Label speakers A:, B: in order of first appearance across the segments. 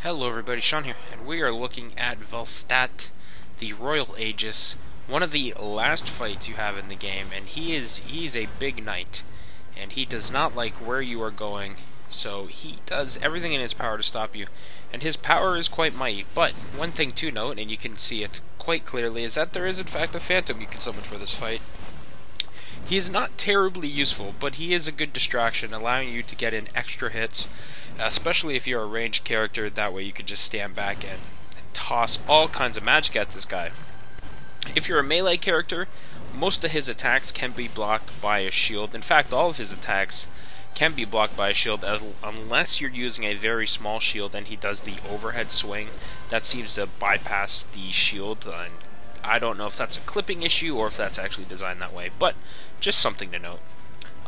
A: Hello everybody, Sean here, and we are looking at Velstadt, the Royal Aegis, one of the last fights you have in the game, and he's a big knight, and he does not like where you are going, so he does everything in his power to stop you, and his power is quite mighty. But one thing to note, and you can see it quite clearly, is that there is in fact a phantom you can summon for this fight. He is not terribly useful, but he is a good distraction, allowing you to get in extra hits, especially if you're a ranged character. That way you can just stand back and toss all kinds of magic at this guy. If you're a melee character, most of his attacks can be blocked by a shield. In fact, all of his attacks can be blocked by a shield, unless you're using a very small shield and he does the overhead swing. That seems to bypass the shield, and I don't know if that's a clipping issue or if that's actually designed that way, but just something to note.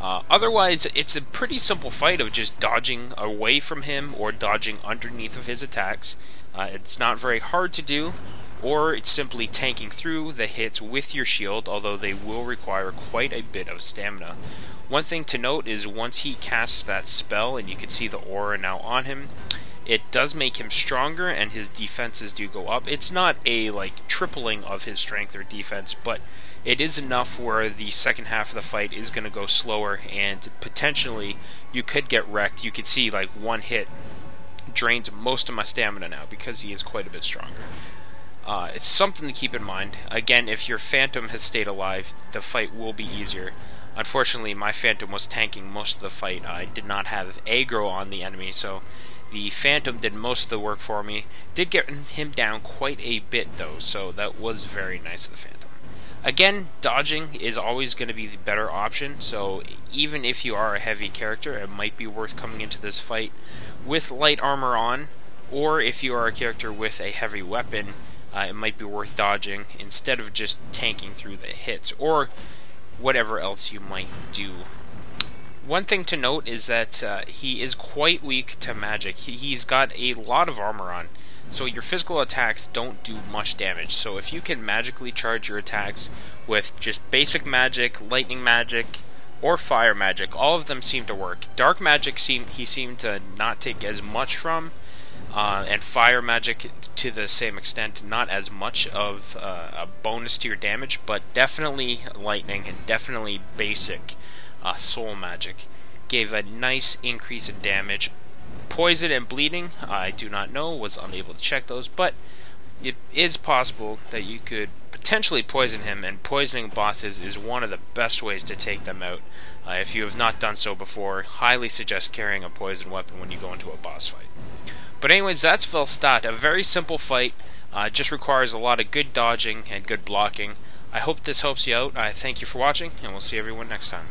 A: Otherwise, it's a pretty simple fight of just dodging away from him or dodging underneath of his attacks. It's not very hard to do, or it's simply tanking through the hits with your shield, although they will require quite a bit of stamina. One thing to note is once he casts that spell, and you can see the aura now on him, it does make him stronger and his defenses do go up. It's not a tripling of his strength or defense, but it is enough where the second half of the fight is going to go slower and potentially you could get wrecked. You could see one hit drains most of my stamina now because he is quite a bit stronger. It's something to keep in mind. Again, if your Phantom has stayed alive, the fight will be easier. Unfortunately, my Phantom was tanking most of the fight. I did not have aggro on the enemy, so the Phantom did most of the work for me. Did get him down quite a bit though, so that was very nice of the Phantom. Again, dodging is always going to be the better option, so even if you are a heavy character, it might be worth coming into this fight with light armor on, or if you are a character with a heavy weapon, it might be worth dodging instead of just tanking through the hits, or whatever else you might do. One thing to note is that he is quite weak to magic. He's got a lot of armor on, so your physical attacks don't do much damage. So if you can magically charge your attacks with just basic magic, lightning magic, or fire magic, all of them seem to work. Dark magic he seemed to not take as much from, and fire magic to the same extent, not as much of a bonus to your damage, but definitely lightning and definitely basic soul magic gave a nice increase in damage. Poison and bleeding, I do not know, was unable to check those, but it is possible that you could potentially poison him, and poisoning bosses is one of the best ways to take them out. If you have not done so before, highly suggest carrying a poison weapon when you go into a boss fight. But anyways, that's Velstadt, a very simple fight, just requires a lot of good dodging and good blocking. I hope this helps you out. I thank you for watching, and we'll see everyone next time.